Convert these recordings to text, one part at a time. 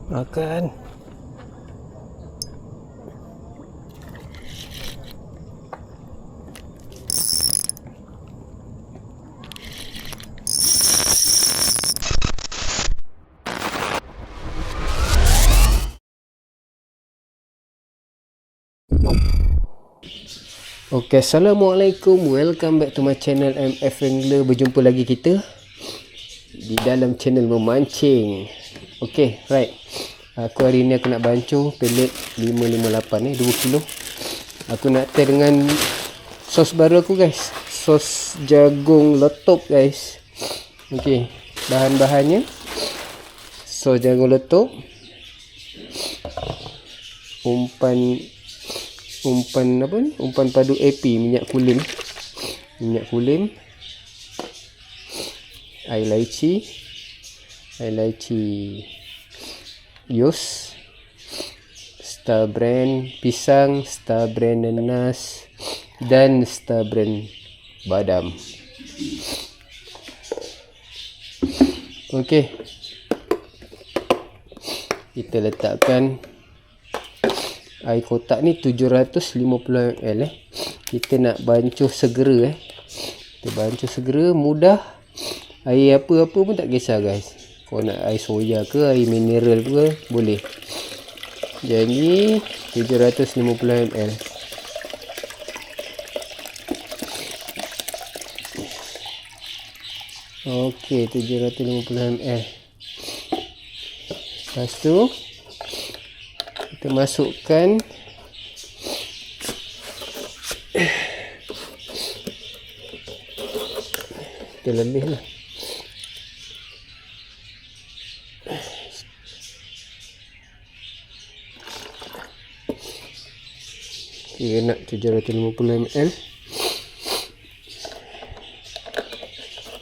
Makan. Okay, Assalamualaikum. Welcome back to my channel MF Angler. Berjumpa lagi kita di dalam channel memancing. Okay, right. Aku hari ni aku nak bancuh pelet 558 2 kilo. Aku nak try dengan sos baru aku, guys. Sos jagung letup, guys. Okay, bahan-bahannya sos jagung letup, umpan padu AP, minyak kulim, air laici yus, Star Brand pisang, Star Brand nanas, dan Star Brand badam. Okey, kita letakkan air kotak ni 750 ml. Kita nak bancuh segera kita bancuh segera, mudah. Air apa-apa pun tak kisah, guys. Kau nak air soya ke, air mineral ke, boleh. Jadi 750 ml. Okey, 750 ml. Lepas tu kita masukkan kita lebih lah. Kita nak 750 ml.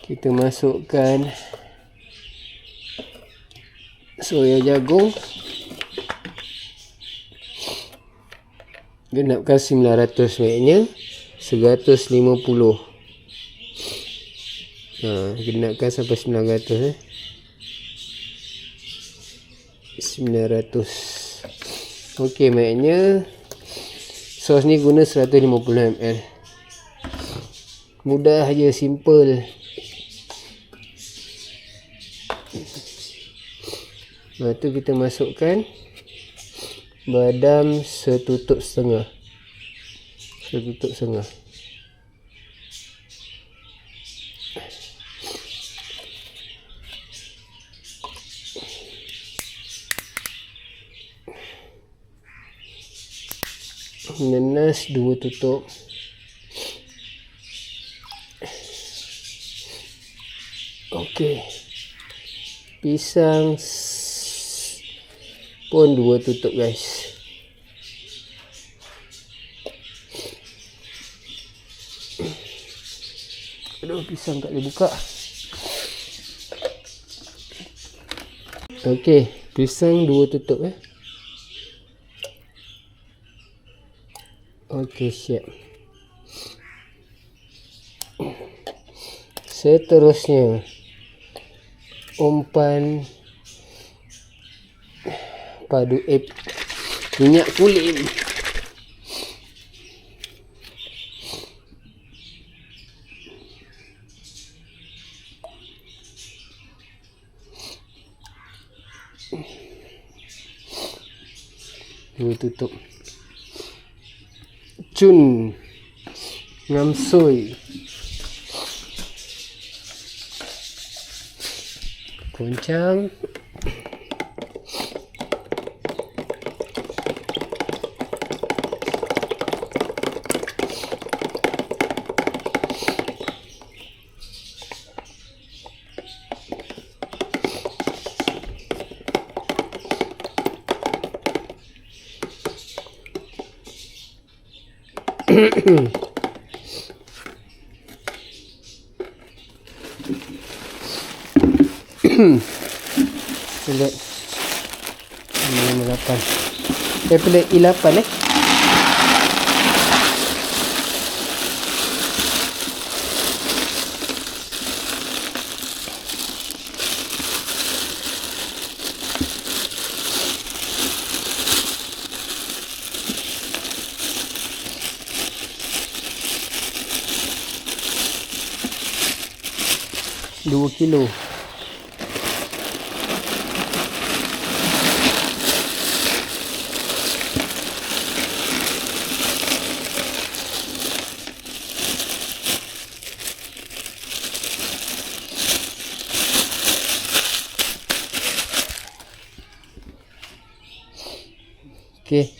Kita masukkan soya jagung. Genapkan 900, maksudnya 150. Genapkan sampai 900 900. Okey, maknanya sos ni guna 150 ml. Mudah je, simple. Lepas tu kita masukkan badam setutup setengah. Nanas 2 tutup. Okey. Pisang pun 2 tutup, guys. Aduh, pisang tak boleh buka. Okey, pisang 2 tutup. Okey, siap. Seterusnya umpan padu minyak kulim. Dua tutup. Cun ngamsoi, goncang. Pelet 58. Pelet I8 2 kilo. Okey.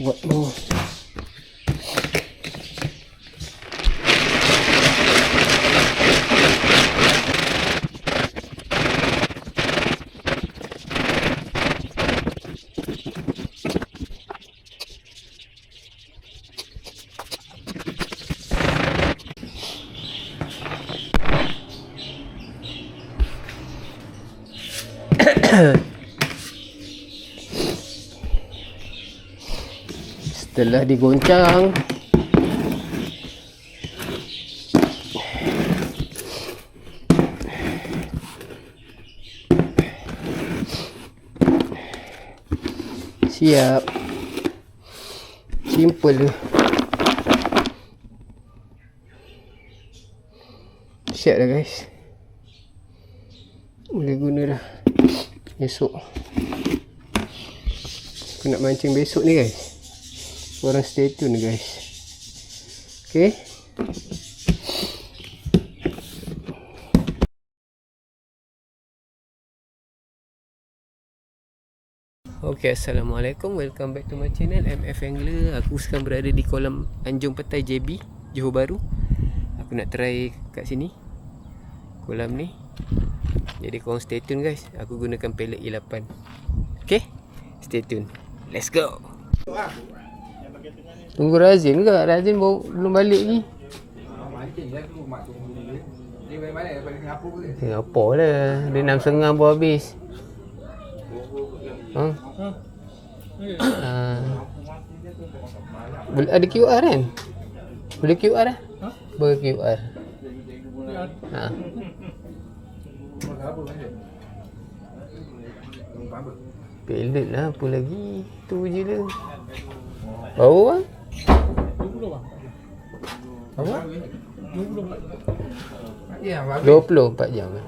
Buat more. Setelah digoncang, siap. Simple. Siap dah guys. Boleh guna dah esok. Aku nak mancing besok ni guys. Korang stay tune guys. Okay. Okay, Assalamualaikum. Welcome back to my channel MF Angler. Aku sekarang berada di kolam Anjung Petai JB, Johor Bahru. Aku nak try kat sini, kolam ni. Jadi korang stay tune guys. Aku gunakan pellet E8. Okay, stay tune. Let's go. Tunggu Razin ke? Razin belum balik lagi. Singapura lah. Dia 6.30 pun habis. Ada QR kan? Boleh QR lah? Boleh QR. Pellet lah, apa lagi? Tu je lah. Bau bang? 20 bang. Apa? 24 jam lah.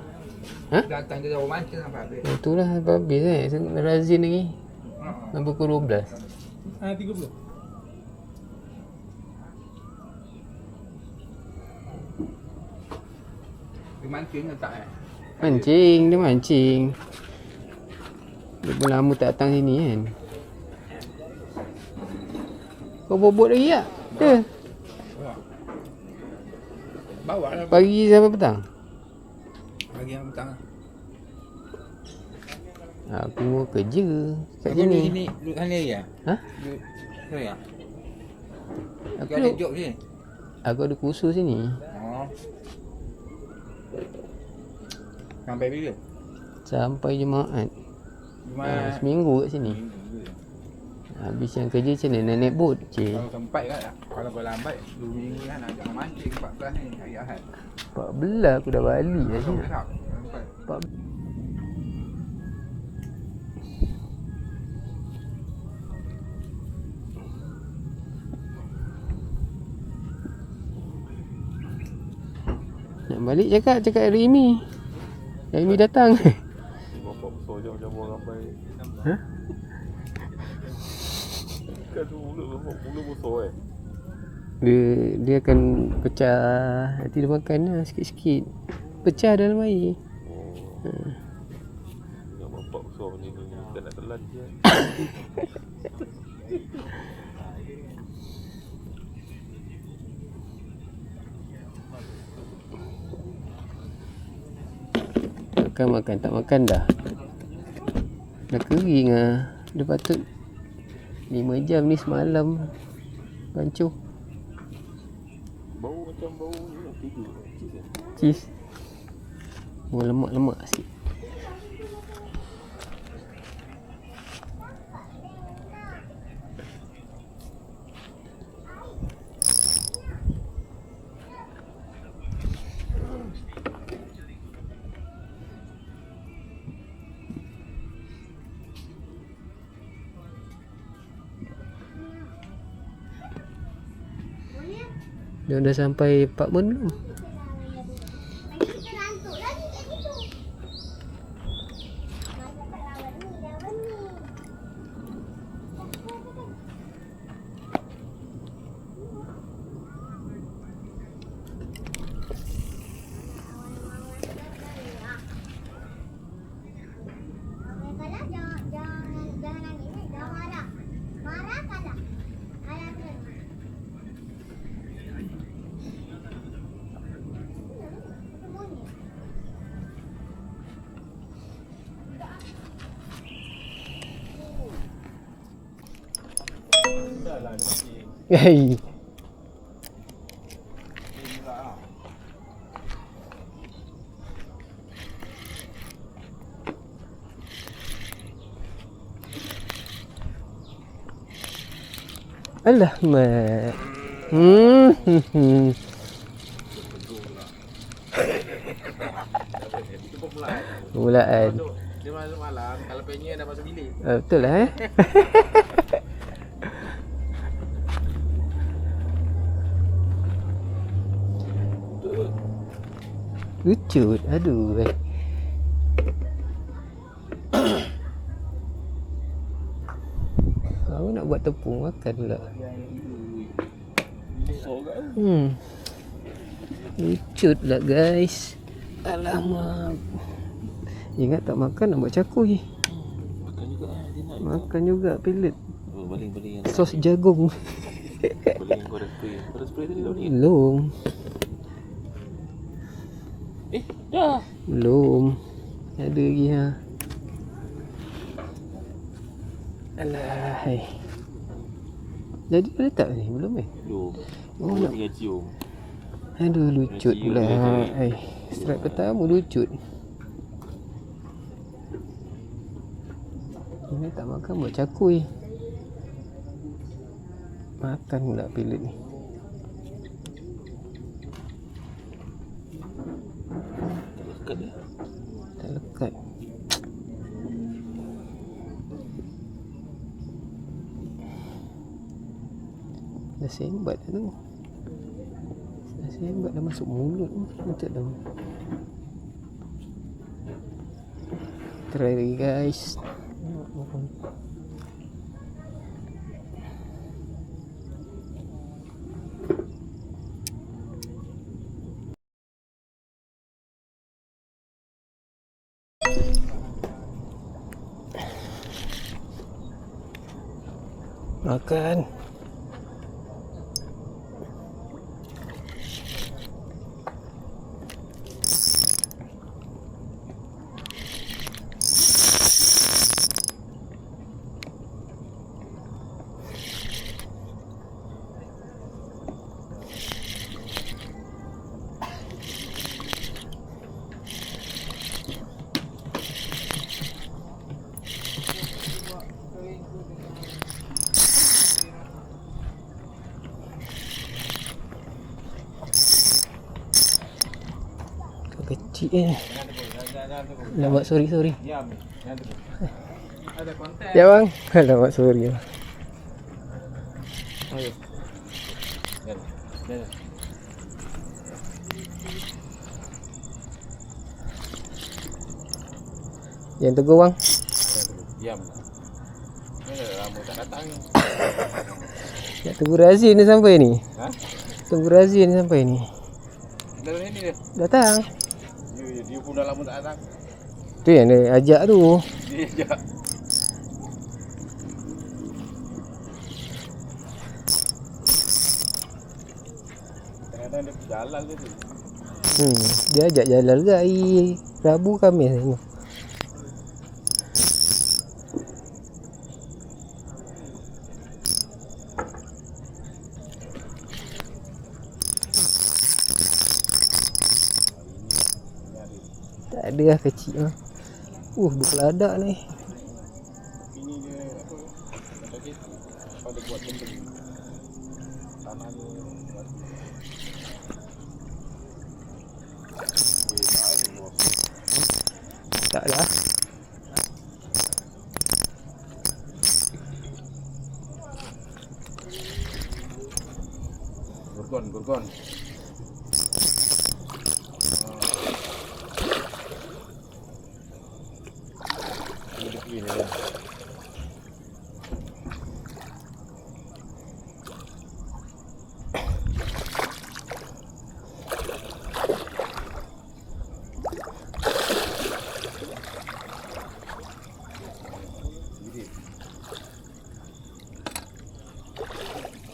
Ha? Datang ke jauh mancing sampai habis. Itulah habis Razin lagi. Pukul 12. 30. Dia mancing ke tak Mancing, dia mancing. Dia pun lama tak datang sini kan. Kau bobot lagi tak? Ke? Bawa lah. Pagi sampai petang? Pagi yang petang. Aku kerja kat Kau sini. sini duduk sana ya? Ha? Duduk ya? Aku Kau ada job sini? Aku ada kursus sini. Oh. Sampai bila? Sampai Jumaat. Jumaat. Seminggu kat sini. Habis yang kerja macam mana? Nak naik bot je. Kalau sempat kan tak? Kalau kau lambat 2 minggu kan nak jangan mancing 14 ni hari Ahad. 14 aku dah balik dah sini. Tak. 14. Nak balik cakap Rimi. Rimi datang. Bapak besar je macam orang ramai. Ha? Kan tu mula besar Dia akan pecah. Nanti dia makan lah sikit-sikit. Pecah dalam air. Oh. Dengan bapak besar macam ni kita nak telan je. Makan tak makan dah. Dah kering lah. Dia patut 5 jam ni semalam bancuh. Bau macam bau ni tiga. Cheese. Oh, lemak-lemak sikit. Dia dah sampai apartment belum? Hei. Alah, mak. Mulaan. Dia masuk malam, kalau pengen dah masuk bilik. Betul lah Lucut. Aduh. Kau nak buat tepung makan pula. Lucut lah guys. Alamak. Ingat tak makan nak buat cakui. Makan juga dia nak. Makan juga pelet. Oh, baling-baling yang Sos jagung. baling yang kau dah spray. Kau dah spray tadi dah baling. Belum. Dah. Belum. Ada lagi ha. Alah. Hai. Jadi dah letak ni? Belum Belum. Oh, nak. Tinggal cium. Aduh, lucut Cium pula. dia tu. Hai. Strike pertama lucut. Ini tak makan buat cakui. Makan pula pelet ni. Tak lekat dia. Tak lekat. Dah sembat dah tu. Dah sembat dah masuk mulut tu. Macam dah. Try lagi guys. Makan. Kecil Alamak, sorry. Diam. Jangan tegur. Ada konten. Ya bang. Alamak, sorry. Ayo. Jalan. Jangan tegur bang. Diam. Ni dah lama tak datang ni. Nak tunggu razia ni sampai ni. Ha? Tunggu razia ni sampai ni. Dah ni dia. Datang. Dia pun dah lama tak datang. Tu yang dia ajak tu. Dia ajak. Kadang-kadang dia berjalan je tu. Dia ajak jalan ke hari Rabu Khamis ni. ada lah kecil lah. Berkeladak ni. Ini dia apa? Kata dia pada buat benda ni. Tanahnya Tak lah. Gorgon.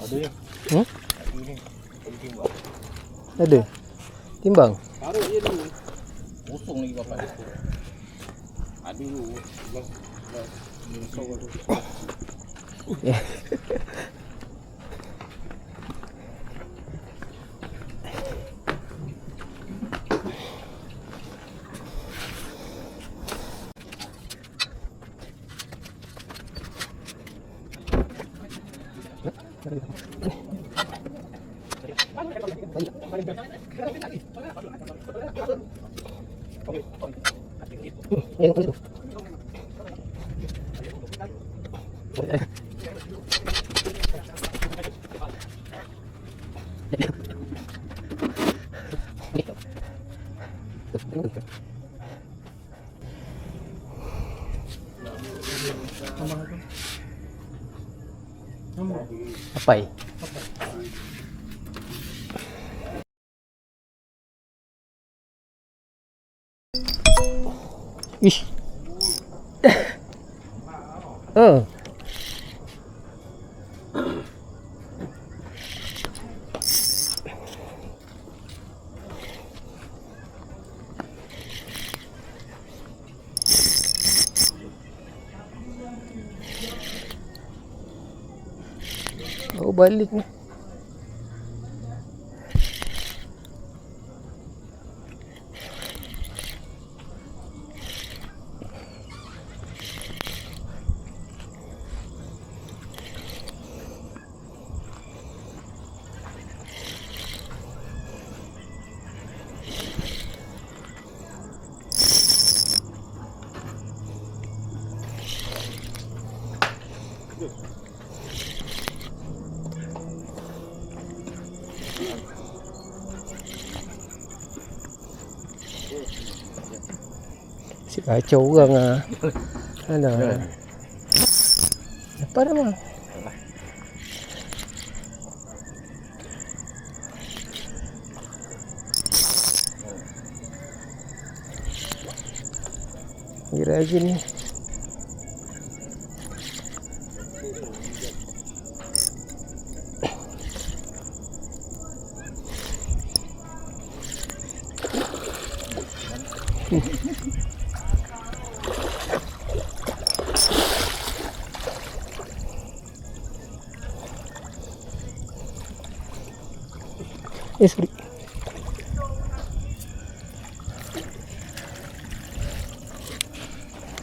Ada ya? Ini timbang. Ada. Timbang. Taruh je dulu. Kosong lagi bapak. Ada dulu. Belas. Kosong tu. Apai. Ish. Oh. Oh, balik ni. Si kacau orang ah. Alah. Apa dah bang? Kira aja ni. Sorry.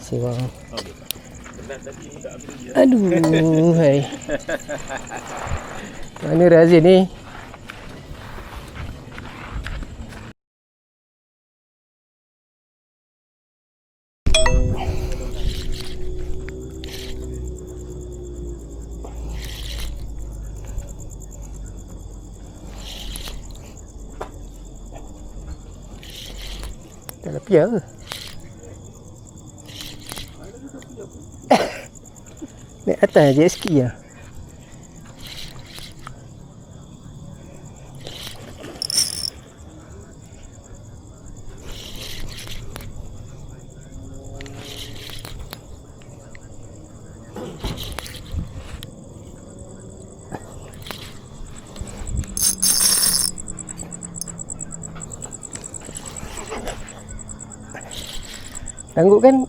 Siapa? Aduh, hai. Mana Razin ni? Tak ada pia ke? Naik atas jet ski lah. Tangguh kan?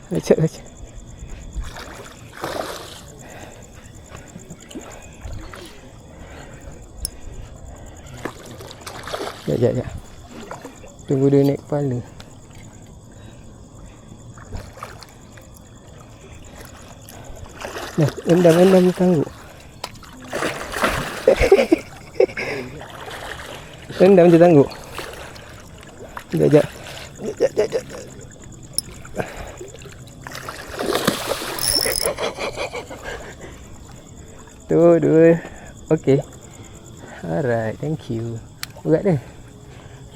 Baca. Sekejap. Tunggu dia naik kepala. Nah, endam tangguk. Endam je tangguk. Sekejap. Tu, dua. Okey. Alright, thank you. Berat dia?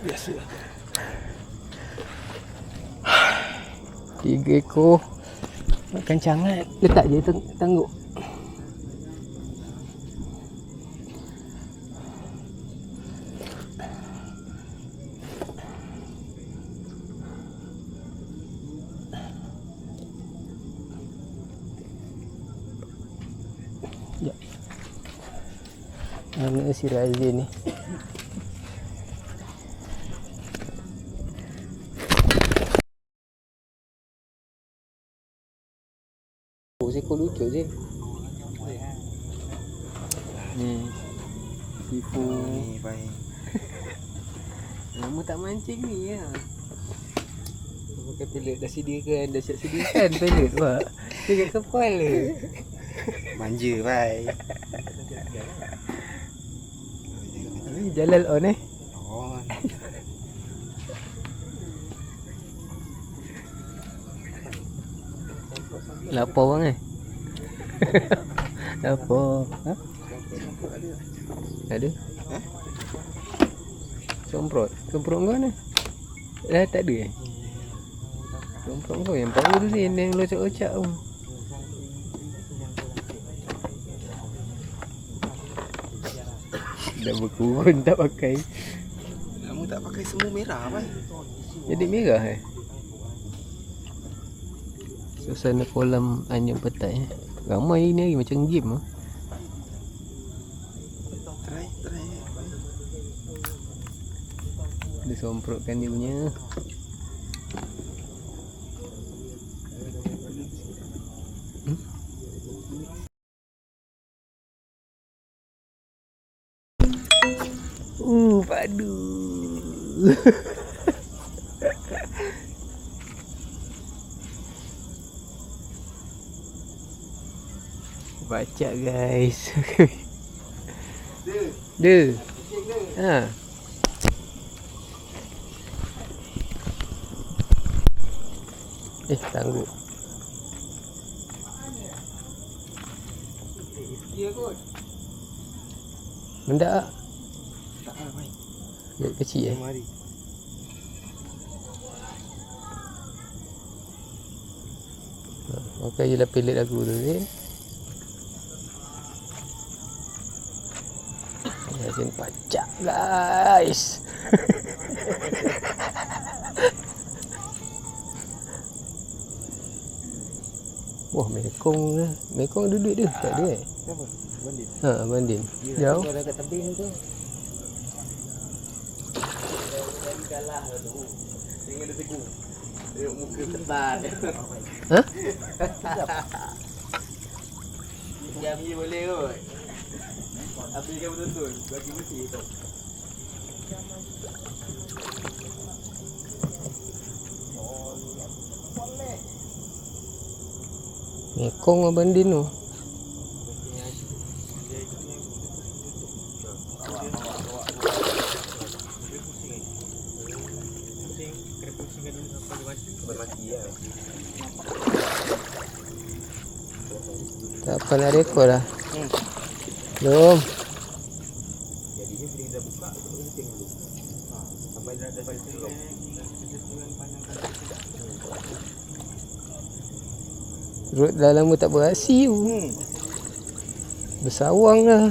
Biasa. 3 ekor. Makan sangat. Letak je tangguk. Sekejap. Mana si Razin ni? Seekor lucu je. Ni Sifu. Ni baik. Lama tak mancing ni ya. Pakai pelet dah sediakan, dah siap sediakan pelet pak. Dekat kepala. Manja baik. Ni Jalal on On. Lapar bang Lapar. Ha? Ada? Ha? Somprot kau mana? Tak ada Somprot kau yang power tu yang locak-locak tu. Dah berkurun tak pakai. Kamu tak pakai semua merah baik. Jadi merah Suasana kolam Anjung Petai ramai ni lagi macam game Try. Dia somprotkan dia punya. Padu. Baca guys. Dia. Ha. Tangguk. Dia kot. Mendak. Tak ada baik. Dia kecil Mari. Makan je lah pelet aku tu Rajin pacak guys. Wah, mekong lah. Mekong ada duit dia? Tak ada Siapa? Bandit. Bandin. Jauh. Ada kat tebing tu. Tengok dia tegur. Tengok muka ketat. Ha? Diam je boleh kot. Habis kan betul-betul. Bagi mesti tu. Mekong lah Bandin tu. Tak apa nak rekod lah. Belum. Jadi dia boleh dah buka untuk kencing dulu. Sampai dah dapat selong. Rut dah lama tak beraksi tu. Bersawang lah.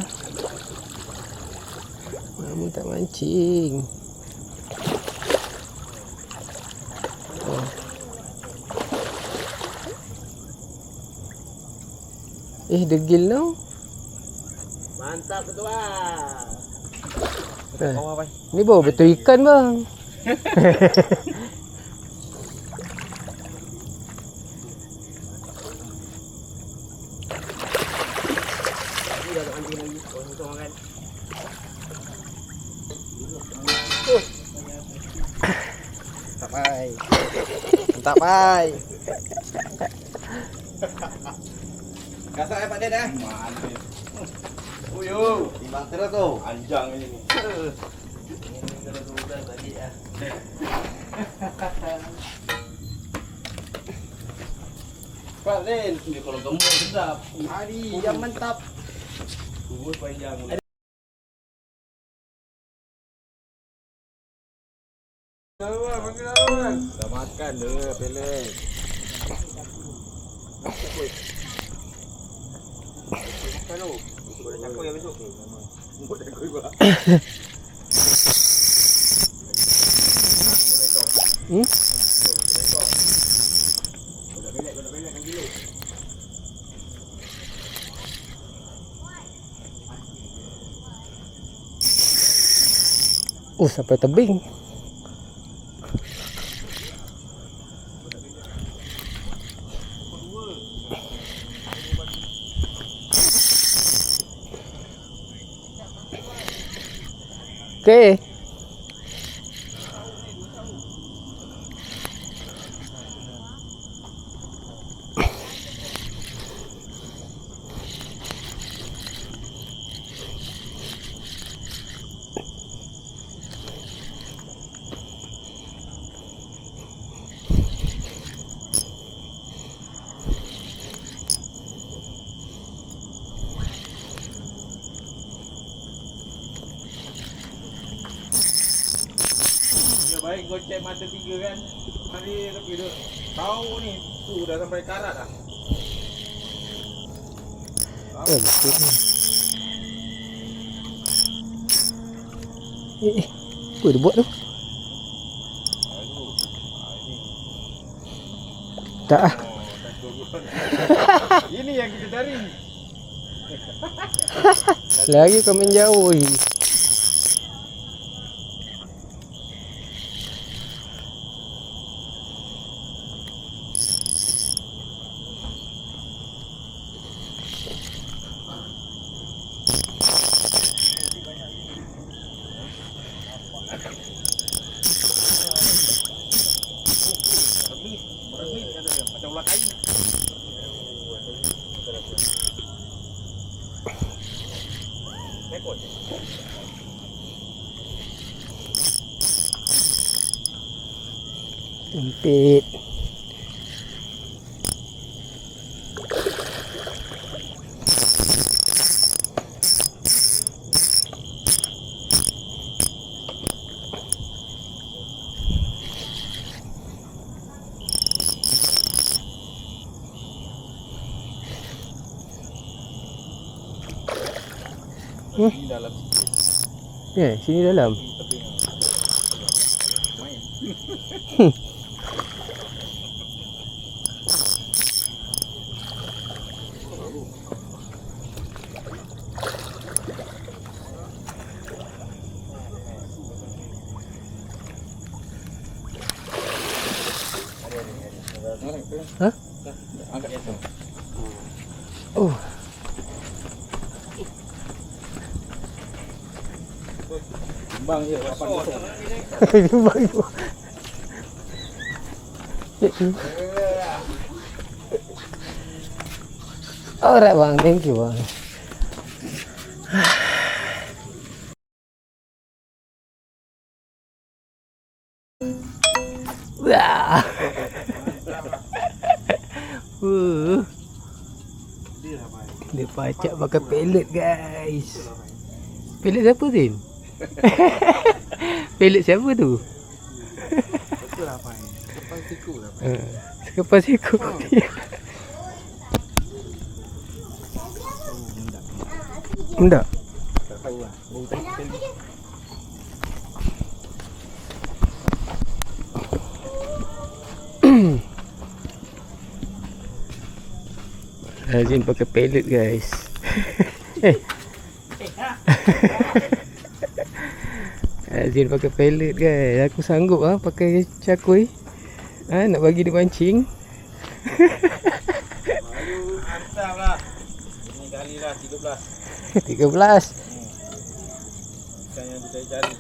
Lama tak mancing. Degil tau. Mantap ketua. Ni baru betul ikan bang. Pai. Mantap, Pai. Kasar ya Pak Den ya? Mantap. Uyu, timbang terus tuh. Anjang ini nih. Ini terus udah tadi ya. Pak Den, ini kalau gemuk sedap. Adi, yang mantap. Bubur panjang. Udah makan deh, pelet. Kalau boleh cakap ya besok. Boleh cakap juga. Oh, sampai tebing. Okey. Baik gocek mata 3 kan. Mari lebih dulu. Tahu ni tu dah sampai karat dah. Oh, betul ni. Apa dia buat tu? Tak ah. Ini yang kita cari. Lagi kau main jauh. Macam ulat kayu. Rekod. Sempit. Di dalam Ya, sini dalam. tapi main. Hah? Angkat itu. Oh, Timbang je 8 kosong. timbang tu. Alright bang, thank you bang. Wah. Dia pacak pakai pellet guys. Pellet siapa Zin? Pellet siapa tu? Betul lah Pai. Kepal siku lah Pai. Sekepal siku. Enggak. Tak tahu lah. Bau tadi. Azin pakai pellet guys. Azin pakai pellet guys. Aku sanggup ah pakai cakui. Nak bagi dia mancing. Mantap lah. Ini kali lah 13. 13. Ikan yang kita cari.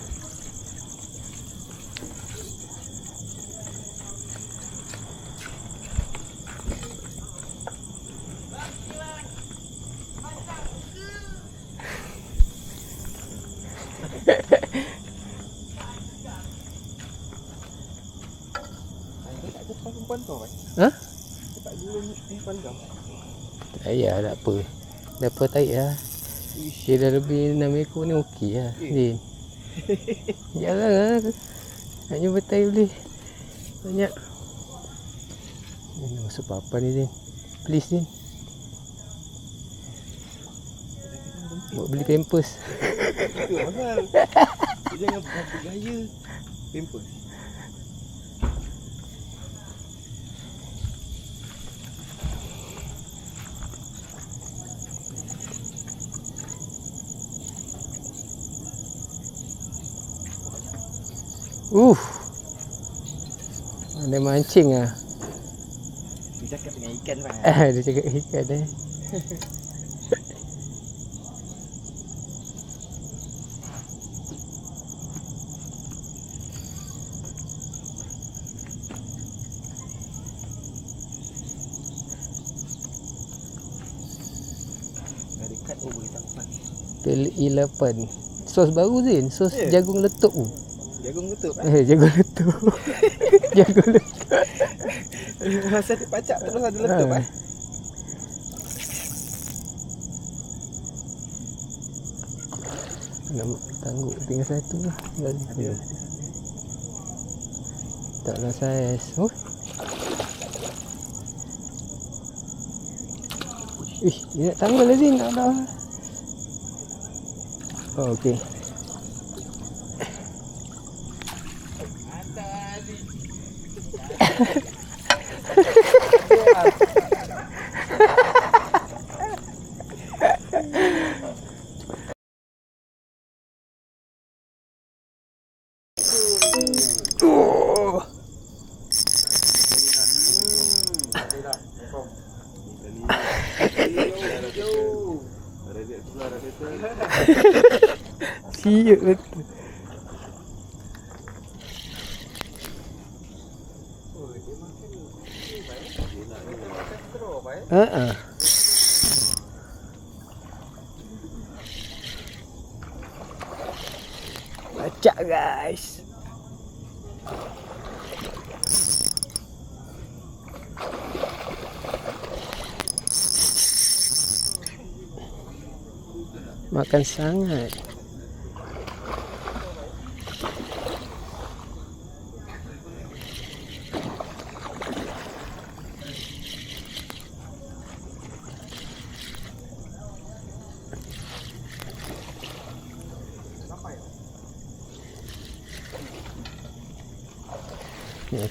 umpan kau, Pak? Ha? Tak dulu umpan kau. Tak payah, tak apa. Dah apa tarik lah. Dia dah lebih 6 ekor ni okey lah. Din. Jarang lah. Nak jumpa tarik boleh. Banyak. Ni masuk papan ni, Din. Please, Din. Buat beli pampers. Itu mahal. Kau jangan berapa gaya. Pampers. Ada mancing ah. Dia cakap dengan ikan, Pak. Dia cakap ikan eh. Dah dekat, boleh tampak. Pelik 8. Sos baru, Zin. Sos jagung letup tu. Jagung betul, Pak. Jagung letup. Jagung letup. Masa dia pacak terus ada letup, Pak. Nak tangguk tinggal satu lah. Taklah saiz. Oh. Dia nak tanggul lah, Zin. Tak ada. Oh, okey. Siap betul. Ha. Pacak, guys. Makan sangat.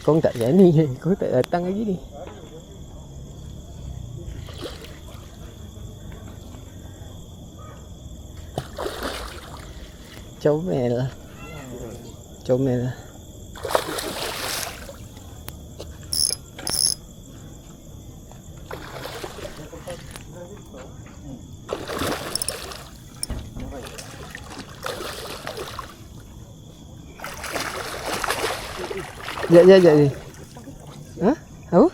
Kau tak berani. Kau tak datang lagi ni. Comel lah. Comel lah. Sekejap ni. Ha? Apa?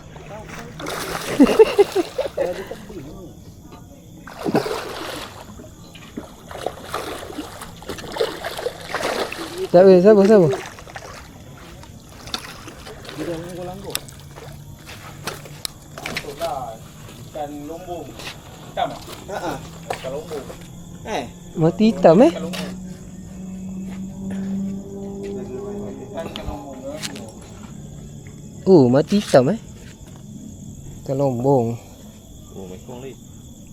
Siapa? Dia dah langgur-langgur. Masuklah. Ikan lombong. Hitam tak? Haa. Ikan lombong. Mati hitam eh? Ikan lombong. Ikan lombong. Oh, mati hitam eh? Ikan lombong. Oh, mekong lagi.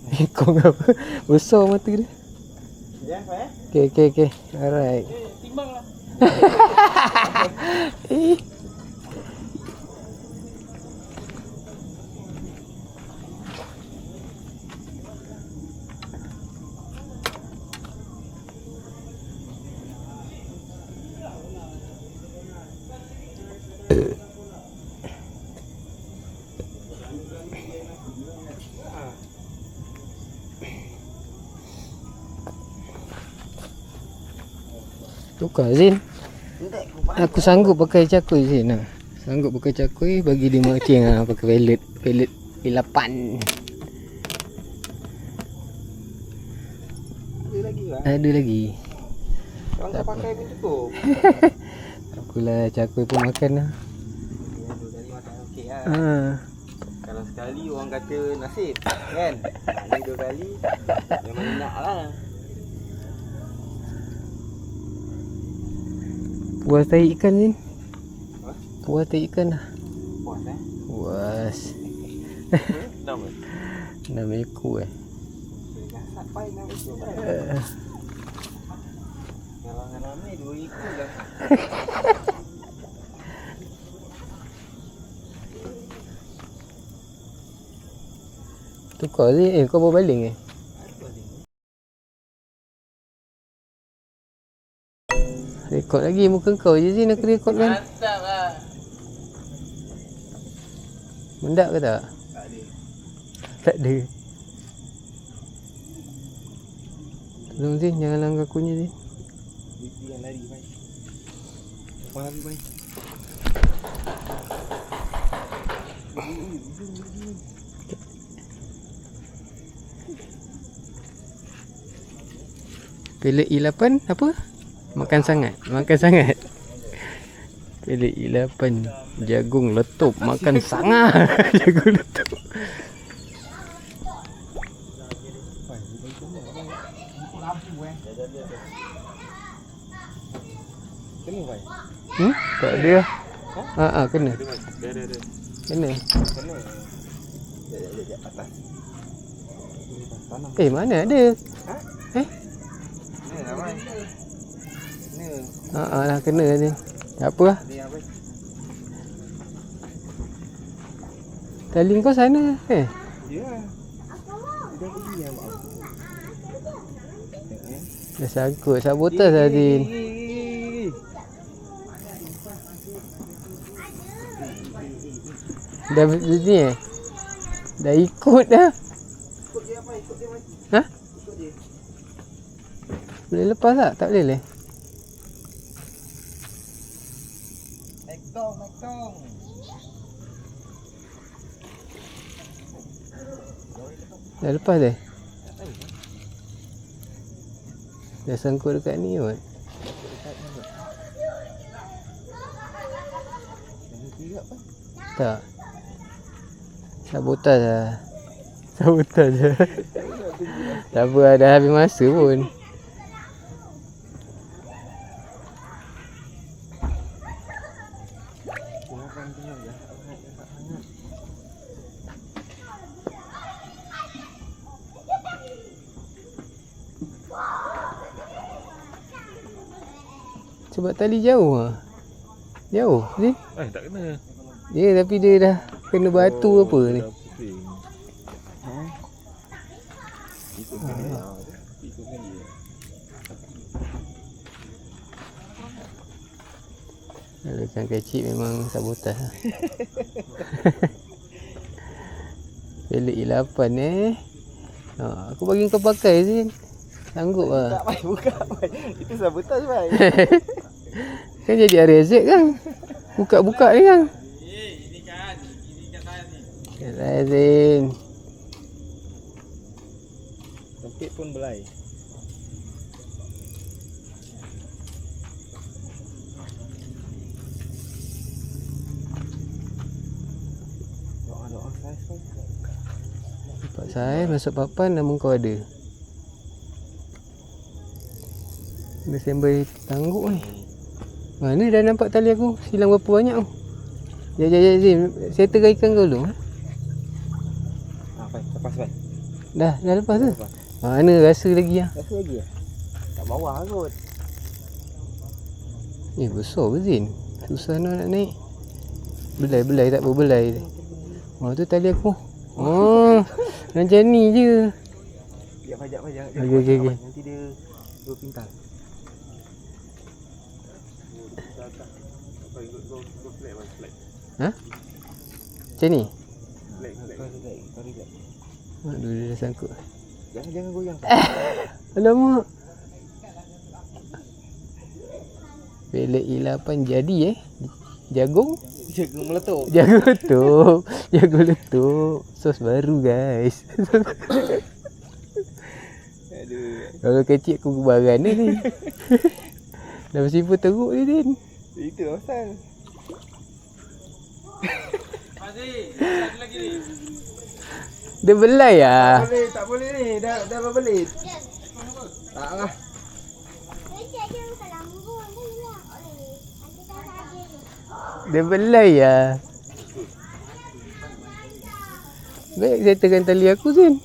Mekong apa? Besar mata dia. Ya, Pak eh? Okay. Alright. Timbang lah. Tukar, Zin. Aku sanggup pakai cakui, Zin. Sanggup pakai cakui, bagi dia mancing pakai pellet 8. Ada lagi lah. Ada lagi. Kalau tak pakai pun cukup. Apalah, cakui pun makan lah. Dari makan okey lah. Kalau sekali orang kata nasib kan. Ni 2 kali memang nak lah. Puas tarik ikan ni. Ha? Puas tarik ikan dah. Puas Puas. Nama. 6 ekor Gasak pai nak ekor pai. Kalau dengan ramai 2 ekor dah. Tukar je. Kau bawa baling Rekod lagi muka kau je Zin. Aku rekod kan. Mantap lah. Mendak ke tak? Tak ada. Tak ada. Tolong Zin. Jangan langgar kunya Zin. Dia yang lari pai. Orang lari pai. Pelik I8 apa? Makan sangat. Makan sangat. Pelik I8 jagung letup makan sangat. Jagung letup. Kena pai. Tak ada. Kena. Ada. Kena. Kena. Jap atas. Tanam. Mana ada? Kena lah pai. Kena. Dah kena ni. Tak apa lah. Ni apa? Tali kau sana. Ya. Dia pergi yang mak. Dah sangkut. Sabotas lah Din. Dah ni Dah ikut dah. Ikut dia apa? Ikut dia mati. Ha? Ikut dia. Boleh lepas tak? Tak boleh leh. Naik tong. Dah lepas dah? Dah sangkut dekat ni kot. Tak. Sabotas lah. Sabotas je. Tak apa lah, dah habis masa pun. Sebab tali jauh lah. Jauh ni. Tak kena. Ya tapi dia dah kena batu apa ni. Ikut kena. Ikut kena. Kalau ikan kecil memang sabotas lah. Pelik I8 aku bagi kau pakai Zin. Sanggup lah. Buka pai. Itu sabotaj pai. Kan jadi RZ kan. Buka-buka ni kan. Ini kan saya ni. Yalah Zin. Sempit pun belai. Doa saya pun. Nampak saya masuk papan namun kau ada. Dah standby tangguk ni. Mana dah nampak tali aku silang berapa banyak tu. Jap Zin. Settle ikan kau dulu. Pai, lepas pai. Dah lepas tu. Mana rasa lagi lah. Rasa lagi ah. Kat bawah kot. Besar ke Zin? Susah nak naik. Belai tak apa belai. Tu tali aku. Macam ni je. Biar pajak. Okey. Nanti dia berpintal. Macam ni? Kau relax. Aduh dia dah sangkut. Jangan goyang. Alamak. Pelik I8 jadi Jagung? Jagung meletup. Jagung letup. Sos baru guys. Aduh. Kalau kecil aku kebaran ni. Dah bersifat teruk ni Din. Itu asal. Dia belai ah. Tak boleh ni. Dah berbelit. Tak lah. Dia belai ah. Baik saya tekan tali aku Zin.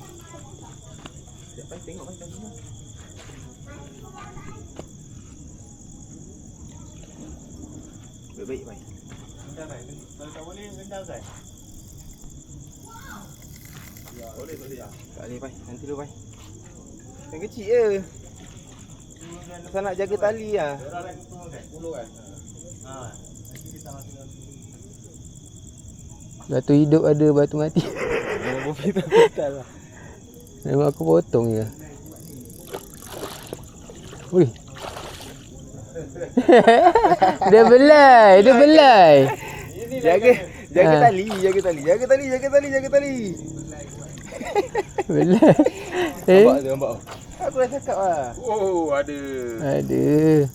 Baik, baik. Tak boleh rendam kan? Boleh. Tak boleh, pai. Nanti dulu, pai. Yang kecil je. Saya nak jaga tali lah. Batu hidup ada, batu mati. Betul lah. Memang aku potong je. Ui. Dia belai. Jaga Ha. tali. Belai. Nampak tu. Aku dah cakap lah. Oh, ada. Ada.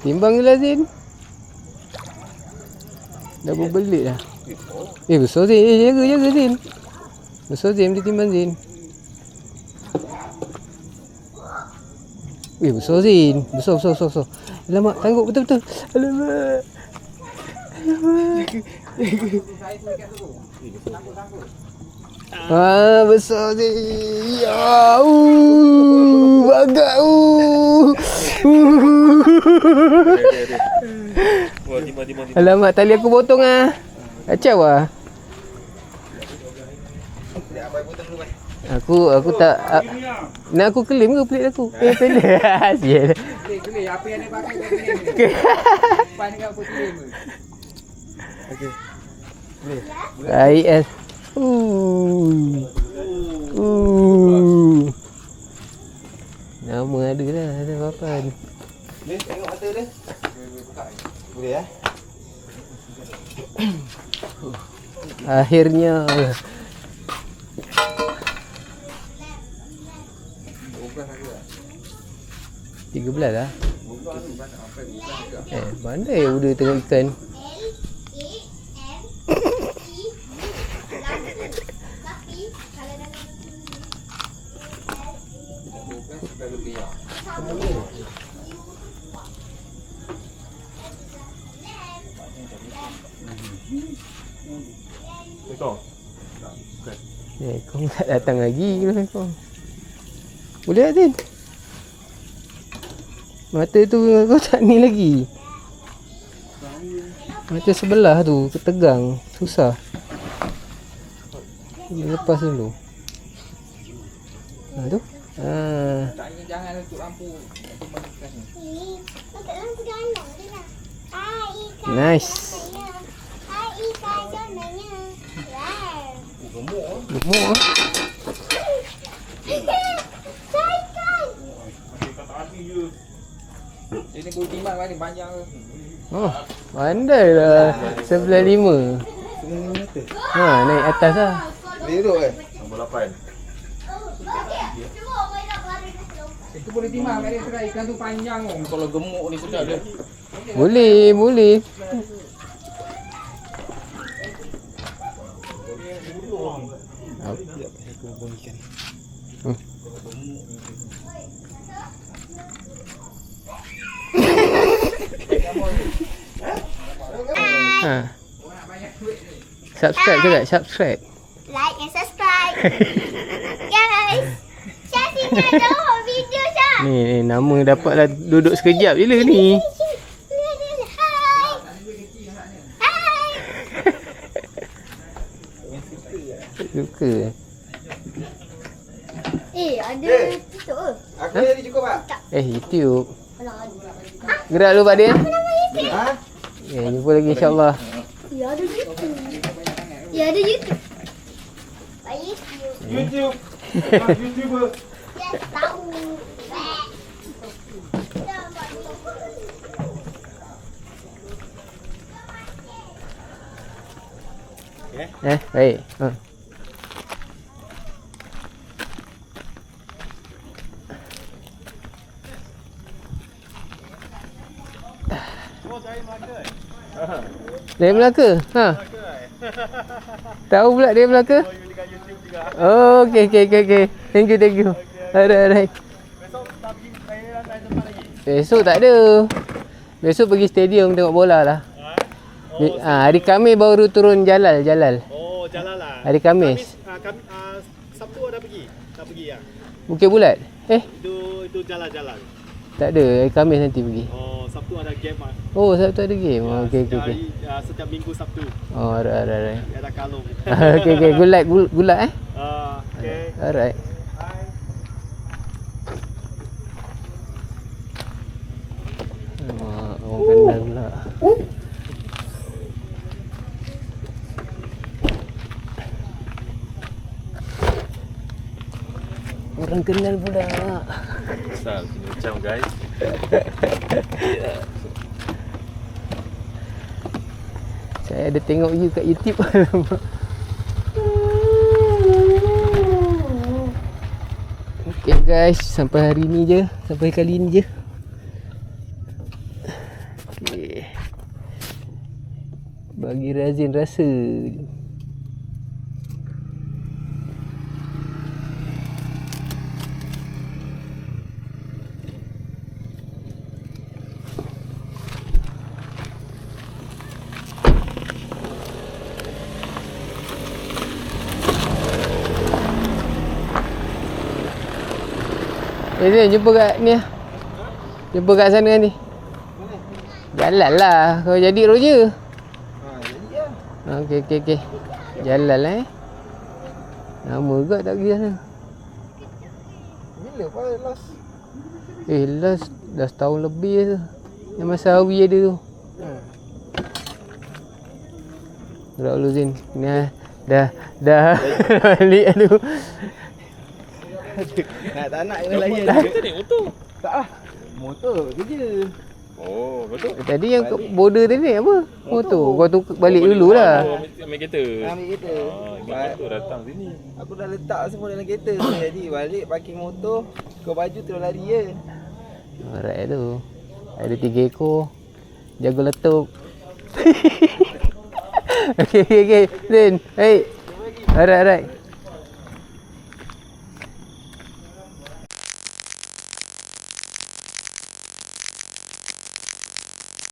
Timbang je lah Zin. Dah berbelit dah. Besar Zin. Jaga Zin. Besar Zin, boleh timbang Zin. Besar Zin. Besar. Alamak, tanggup betul-betul. Alamak. Besar Zin. Ya. Agak. Timbang. Alamak, tali aku potong ah. Kacau ah. Aku tak nak aku claim ke pelik aku? Pelik. Sial. Boleh. Apa yang dia pakai kau claim. Depan dengan aku claim. Okey. Baik. Nama ada lah, ada papan. Ni tengok mata dia. Boleh ya? Akhirnya. Tiga belas lah. Pandai udah tengok ikan. Ekor. Kau tak datang lagi kau. Boleh tak Tin? Mata tu kau tak ni lagi. Mata sebelah tu ketegang, susah. Lepas dulu. Tu. Jangan untuk lampu. Nice. Gemuk ah. Ini boleh timbang mana panjang ke? Oh, pandai lah. 95. Naik atas lah. Boleh duduk ke? Nombor 8. Itu boleh timbang kat dia sekarang ikan tu panjang oh. Kalau gemuk ni sedap dia. Boleh. Subscribe juga, subscribe. Like and subscribe. Guys, share sini ada video Syah. Ni nama dapatlah duduk sekejap je lah ni. Hai. Hai. Suka. Ada tu. Aku jadi cukup tak? YouTube. Alah. Gerak dulu Pak Din. Ha? Jumpa lagi insyaAllah. Ya ada YouTube. Ya ada YouTube. YouTube. YouTuber. Yes, tahu. Baik. Dari Melaka? Ha. Tahu pula dari Melaka? Oh, okey. Thank you. Alright. Besok tak ada. Besok pergi stadium tengok bola lah. Hari Khamis baru turun Jalal. Oh, jalan lah. Hari Khamis. Sabtu ada pergi? Tak pergi ya? Bukit Bulat. Itu jalan-jalan. Tak ada. Hari Khamis nanti pergi. Oh, Sabtu ada game ah. Oh, Sabtu ada game. Oh, okey. Setiap minggu Sabtu. Oh, alright. Ada kalung. Okey. Good luck Okay. Alright. Orang kenal pula. Orang kenal pula. Asal sini macam guys. Saya ada tengok you kat YouTube. Okay guys, sampai hari ni je. Sampai kali ni je. Okay. Bagi Razin rasa. Zin, jumpa kat ni lah. Jumpa kat sana ni. Jalan lah. Kau jadi Roger. Jadi lah. Okey. Jalan lah Lama juga tak pergi sana. Bila Pak last? Last dah setahun lebih tu. Yang masa Hawi ada tu. Gerak dulu Zin. Ni dah balik tu. Tak nak yang lain. Kita naik motor. Tak ah. Motor kerja. Oh, betul. Tadi yang border tadi apa? Motor. Kau tu balik dululah. Ambil kereta. Ambil kereta. Ambil motor datang sini. Aku dah letak semua dalam kereta. Jadi balik parking motor, kau baju terus lari je. Alright tu. Ada 3 ekor. Jago letup. Okay. Zin. Hey. Alright.